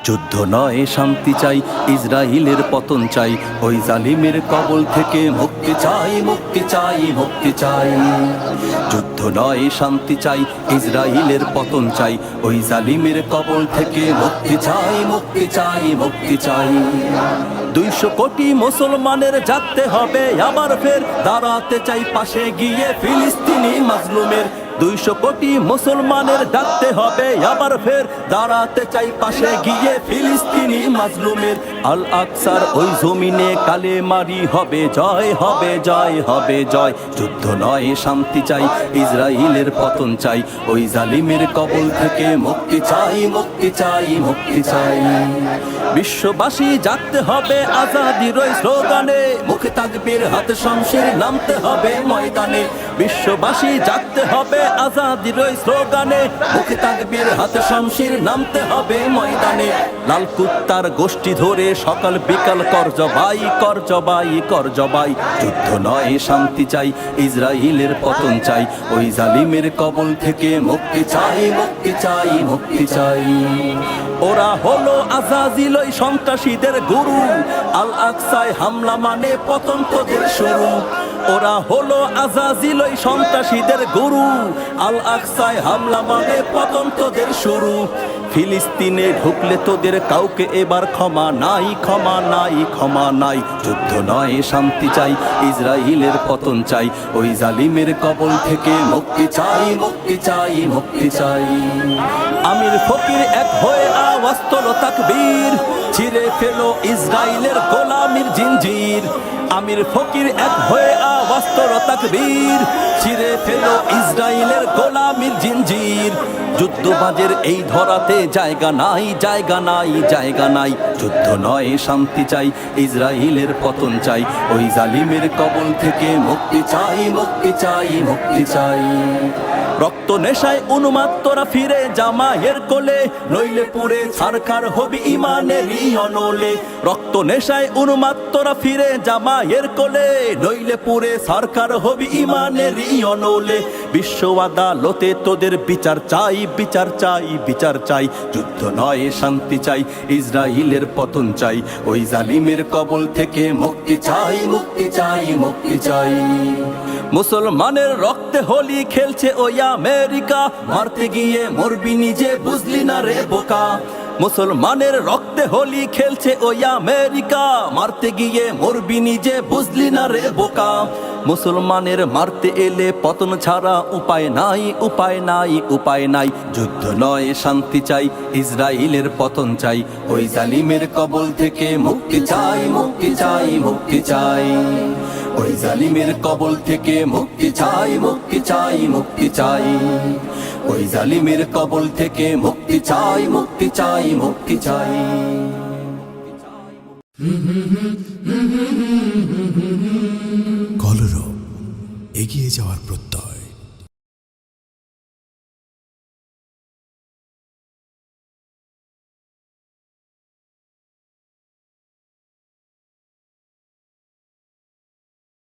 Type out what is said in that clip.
যুদ্ধ নয় শান্তি চাই, ইসরাইলের পতন চাই, ওই জালিমের কবল থেকে মুক্তি চাই, মুক্তি চাই, মুক্তি চাই। যুদ্ধ নয় শান্তি চাই, ইসরাইলের পতন চাই, ওই জালিমের কবল থেকে মুক্তি চাই, মুক্তি চাই, মুক্তি চাই। 200 কোটি মুসলমানের জাগতে হবে আবার ফের, দাঁড়াতে চাই পাশে গিয়ে ফিলিস্তিনি মাজলুমের। 200 কোটি মুসলমানের ডাকতে হবে আবার ফের, দাঁড়াতে চাই পাশে গিয়ে ফিলিস্তিনি মাজলুমের। আল আকসার ওই জমিনে কালেমারি হবে জয়, হবে জয়, হবে জয়। যুদ্ধ নয় শান্তি চাই, ইসরাইলের পতন চাই, ওই জালিমের কবল থেকে মুক্তি চাই, মুক্তি চাই, মুক্তি চাই। বিশ্ববাসী জাগতে হবে আজাদির ওই স্লোগানে, মুখে তাকবীর হাতে শমশির, নামতে হবে ময়দানে। বিশ্ববাসী জাগতে হবে আজাদির ওই স্লোগানে, মুখে তাকবীর হাতে শমশির, নামতে হবে ময়দানে। লাল কুত্তার গোষ্ঠী ধরে সকাল বিকাল কর জবাই, কর জবাই, কর জবাই। যুদ্ধ নয় শান্তি চাই, ইসরাইলের পতন চাই, ওই জালিমের কবল থেকে মুক্তি চাই, মুক্তি চাই, মুক্তি চাই। ওরা হলো আজাজিল ওই সন্ত্রাসীদের গুরু, আল আকসায় হামলা মানে পতন তোদের শুরু। ওরা হলো আজাজিল ওই সন্ত্রাসীদের গুরু, আল আকসায় হামলা মানে পতন তোদের শুরু। ফিলিস্তিনে ঢুকলে তোদের কাউকে এবার ক্ষমা নাই, ক্ষমা নাই, ক্ষমা নাই। যুদ্ধ নয় শান্তি চাই, ইসরাইলের পতন চাই, ওই জালিমের কবল থেকে মুক্তি চাই, মুক্তি চাই, মুক্তি চাই। আমির ফকির এক হয়ে আওয়াজ তোলো তাকবীর, ছিঁড়ে ফেলো ইসরাইলের গোলামির জিঞ্জির। আমির ফকির এক হয়ে আওয়াজ তোলো তাকবীর, ছিঁড়ে ফেলো ইসরাইলের গোলামির জিঞ্জির। যুদ্ধবাজের এই ধরাতে জায়গা নাই, জায়গা নাই, জায়গা নাই। যুদ্ধ নয় শান্তি চাই, ইসরাইলের পতন চাই, ওই জালিমের কবল থেকে মুক্তি চাই, মুক্তি চাই, মুক্তি চাই। রক্ত নেশায় উন্মাত্তরা ফিরে জামায়ের কোলে, নইলে পুরে ছারখার হবি ইমানেরই অনলে। রক্ত নেশায় উন্মাত্তরা ফিরে জামায়ের কোলে, নইলে পুরে ছারখার হবি ইমানেরই অনলে। বিশ্ব আদালতে তোদের বিচার চাই, বিচার চাই, বিচার চাই। যুদ্ধ নয় শান্তি চাই, ইসরাইলের পতন চাই, ওই জালিমের কবল থেকে মুক্তি চাই, মুক্তি চাই, মুক্তি চাই। মুসলমানের রক্তে হোলি খেলছে ওই আমেরিকা, মারতে গিয়ে মরবি নিজে বুঝলি না রে বোকা। মুসলমানের রক্তে হোলি খেলছে ওই আমেরিকা, মারতে গিয়ে মরবি নিজে বুঝলি না রে বোকা। মুসলমানের মারতে এলে পতন ছাড়া উপায় নাই, উপায় নাই, উপায় নাই। যুদ্ধ নয় শান্তি চাই, ইসরাইলের পতন চাই, ওই জালিমের কবল থেকে মুক্তি চাই, মুক্তি চাই, মুক্তি চাই। ওই জালিমের কবল থেকে মুক্তি চাই, মুক্তি চাই, মুক্তি চাই। ওই জালিমের কবল থেকে মুক্তি চাই, মুক্তি চাই, মুক্তি চাই। কলরব, এগিয়ে যাওয়ার প্রত্যয়।